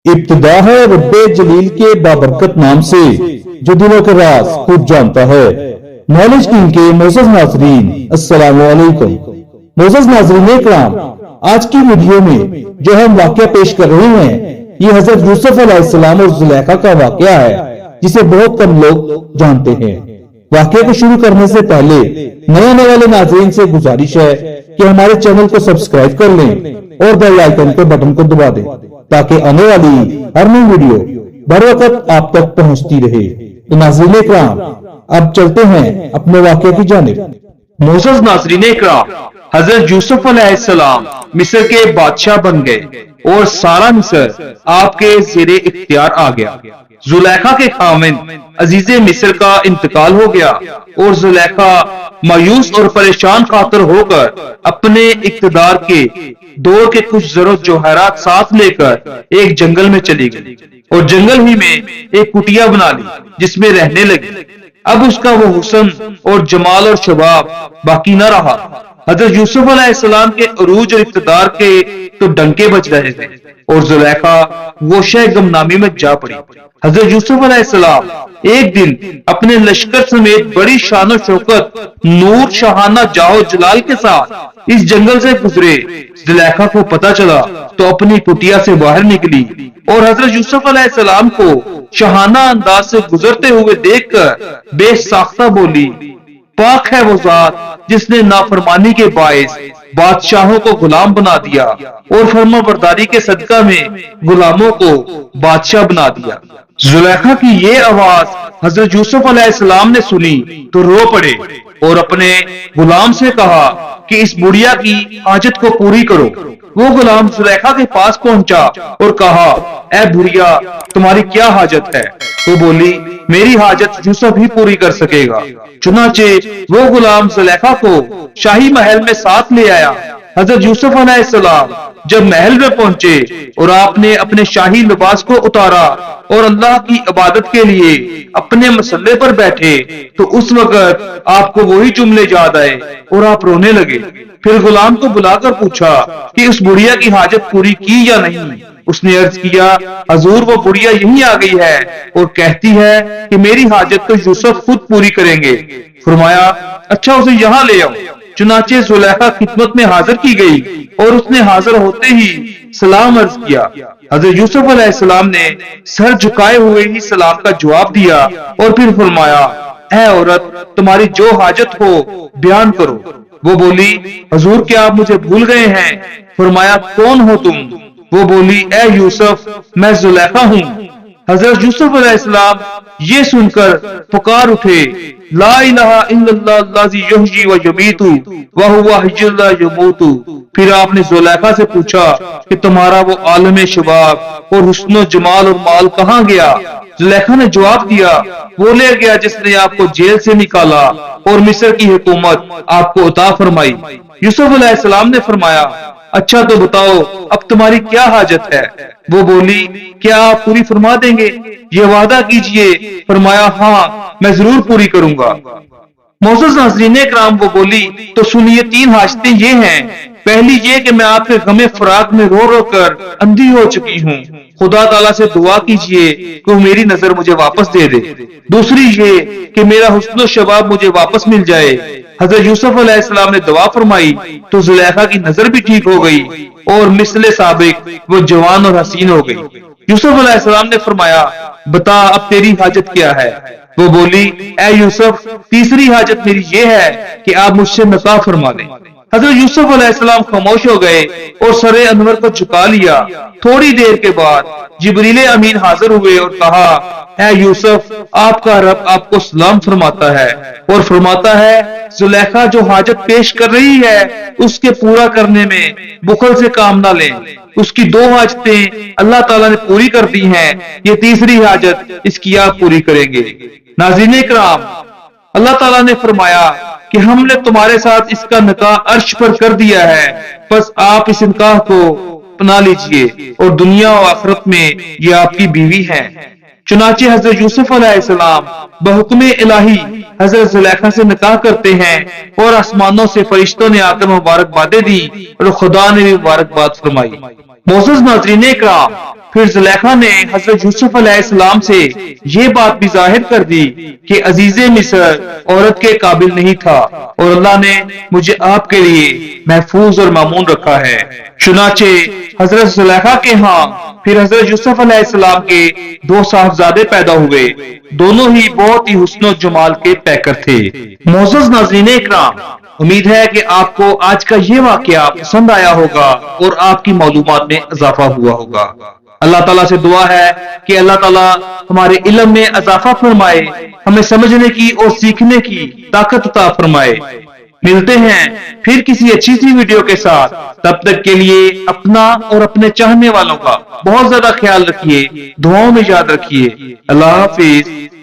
इब्तिदा है रब्बे जलील के बाबरकत नाम से जो दिलों के राज खुद जानता है। नॉलेज किंग के मोअज़्ज़ज़ नाज़रीन, अस्सलामु अलैकुम। मोअज़्ज़ज़ नाज़रीन इकराम, आज की वीडियो में जो हम वाक़या पेश कर रहे हैं ये हजरत यूसुफ अलैहिस्सलाम और ज़ुलेखा का वाक़या है, जिसे बहुत कम लोग जानते हैं। वाक़या को शुरू करने से पहले नए आने वाले नाज़रीन से गुजारिश है कि हमारे चैनल को सब्सक्राइब कर लें और बेल आइकन के बटन को दबा दें ताकि आने वाली हर नई वीडियो बर वक्त आप तक पहुंचती रहे। तो नाज़रीन इकराम, अब चलते हैं अपने वाक़े की जानिब। मोअज़्ज़ज़ नाज़रीन इकराम, हजरत यूसुफ अलैहिस्सलाम मिस्र के बादशाह बन गए और सारा मिस्र आपके ज़ेरे इख्तियार आ गया। ज़ुलेखा के खामिन अजीज़े मिस्र का इंतकाल हो गया और ज़ुलेखा मायूस और परेशान खातर होकर अपने इक़्तिदार के दौर के कुछ ज़रूरत जवाहरात साथ लेकर एक जंगल में चली गई और जंगल ही में एक कुटिया बना ली जिसमें रहने लगी। अब उसका वो हुस्न और जमाल और शबाब बाकी न रहा। हजरत यूसुफ अलैहिस्सलाम के अरूज और इक़्तिदार के तो डंके बज रहे थे और ज़ुलेखा गोशे गमनामी में जा पड़ी। हजरत यूसुफ अलैहिस्सलाम एक दिन अपने लश्कर समेत बड़ी शान शौकत नूर शाहाना जाओ जलाल के साथ इस जंगल से गुजरे। ज़ुलेखा को पता चला तो अपनी कुटिया से बाहर निकली और हजरत यूसुफ अलैहिस्सलाम को शाहाना अंदाज से गुजरते हुए देखकर बेसाख्ता बोली, पाक है वो जात जिसने नाफरमानी के बाइस बादशाहों को गुलाम बना दिया और फर्माबरदारी के सदका में गुलामों को बादशाह बना दिया। ज़ुलेखा की ये आवाज हजरत यूसुफ अलैहिस्सलाम ने सुनी तो रो पड़े और अपने गुलाम से कहा कि इस बुढ़िया की हाजत को पूरी करो। वो गुलाम ज़ुलेखा के पास पहुंचा और कहा, ऐ बुढ़िया, तुम्हारी क्या हाजत है? वो बोली, मेरी हाजत यूसुफ ही पूरी कर सकेगा। चुनाचे वो गुलाम ज़ुलेखा को शाही महल में साथ ले आया। हजरत यूसुफ अलैहिस्सलाम जब महल में पहुंचे और आपने अपने शाही लिबास को उतारा और अल्लाह की इबादत के लिए अपने मसल्ले पर बैठे तो उस वक्त आपको वही जुमले याद आए और आप रोने लगे। फिर गुलाम को बुलाकर पूछा कि उस बुढ़िया की हाजत पूरी की या नहीं। उसने अर्ज किया, हजूर वो बुढ़िया यहीं आ गई है और कहती है कि मेरी हाजत तो यूसुफ खुद पूरी करेंगे। फरमाया, अच्छा उसे यहाँ ले आओ। चुनाचे ज़ुलेखा खिदमत में हाजिर की गई और उसने हाजिर होते ही सलाम अर्ज किया। हजरत यूसुफ अलैहिस्सलाम ने सर झुकाए हुए ही सलाम का जवाब दिया और फिर फरमाया, ऐ औरत, तुम्हारी जो हाजत हो बयान करो। वो बोली, हजूर क्या आप मुझे भूल गए हैं? फरमाया, कौन हो तुम? वो बोली, ए यूसुफ, मैं ज़ुलेखा हूँ। हजरत यूसुफ अलैहिस्सलाम ये सुनकर पुकार उठे, ला इलाहा इल्लल्लाह अल्लाज़ी युहयी व युमीतु व हुवा हय्युन ला यमूतु। फिर आपने ज़ुलेखा से पूछा कि तुम्हारा वो आलम शबाब और हुस्न जमाल और माल कहाँ गया? ज़ुलेखा ने जवाब दिया, वो ले गया जिसने आपको जेल से निकाला और मिस्र की हुकूमत आपको अता फरमाई। यूसुफ अलैहिस्सलाम ने फरमाया, अच्छा तो बताओ अब तुम्हारी क्या हाजत है? वो बोली, क्या आप पूरी फरमा देंगे? ये वादा कीजिए। फरमाया, हाँ मैं जरूर पूरी करूंगा। मोअज़्ज़ज़ नाज़रीन इकराम, वो बोली, तो सुनिए, 3 हाजतें ये हैं। पहली ये कि मैं आपके गमे फराक में रो रो कर अंधी हो चुकी हूँ। खुदा ताला से दुआ कीजिए कि वो मेरी नजर मुझे वापस दे दे। दूसरी ये कि मेरा हुस्न शबाब मुझे वापस मिल जाए। हजरत यूसुफ अलैहिस्सलाम ने दुआ फरमाई तो ज़ुलेखा की नजर भी ठीक हो गई और मिसले साबिक वो जवान और हसीन हो गई। यूसुफ अलैहिस्सलाम ने फरमाया, बता अब तेरी हाजत क्या है? वो बोली, ऐ यूसुफ, तीसरी हाजत मेरी ये है कि आप मुझसे निकाह फरमा लें। हजरत यूसुफ अलैहिस्सलाम खामोश हो गए और सरे अनवर को झुका लिया। थोड़ी देर के बाद जिब्रील अमीन हाजिर हुए और कहा, ऐ यूसुफ, आपका रब आपको सलाम फरमाता है और फरमाता है, ज़ुलेखा जो हाजत पेश कर रही है उसके पूरा करने में बुखल से काम ना लें। उसकी 2 हाजतें अल्लाह ताला ने पूरी कर दी हैं, ये तीसरी हाजत इसकी आप पूरी करेंगे। नाज़रीन इकराम, अल्लाह ताला ने फरमाया कि हमने तुम्हारे साथ इसका निकाह अर्श पर कर दिया है, बस आप इस निकाह को अपना लीजिए और दुनिया और आखिरत में ये आपकी बीवी है। चुनाचे हजरत यूसुफ अलैहिस्सलाम बहुक्मे इलाही हजरत ज़ुलेखा से निकाह करते हैं और आसमानों से फरिश्तों ने आकर मुबारकबादें दी और खुदा ने भी मुबारकबाद फरमाई। मोअज़्ज़ज़ नाज़रीन इकराम, फिर जुलेखा ने हजरत यूसुफ अलैहिस्सलाम से ये बात भी जाहिर कर दी कि अजीज़े मिस्र औरत के काबिल नहीं था और अल्लाह ने मुझे आपके लिए महफूज और मामून रखा है। चुनाचे हजरत जुलेखा के यहाँ फिर हजरत यूसुफ अलैहिस्सलाम के दो साहबजादे पैदा हुए। दोनों ही बहुत ही हुस्न और जमाल के पैकर थे। मोअज़्ज़ज़ नाज़रीन इकराम, उम्मीद है कि आपको आज का ये वाकया पसंद आया होगा और आपकी मालूमात में इजाफा हुआ होगा। अल्लाह ताला से दुआ है कि अल्लाह ताला हमारे इल्म में इजाफा फरमाए, हमें समझने की और सीखने की ताकत अता फरमाए। मिलते हैं फिर किसी अच्छी सी वीडियो के साथ। तब तक के लिए अपना और अपने चाहने वालों का बहुत ज्यादा ख्याल रखिए, दुआओं में याद रखिए। अल्लाह हाफिज।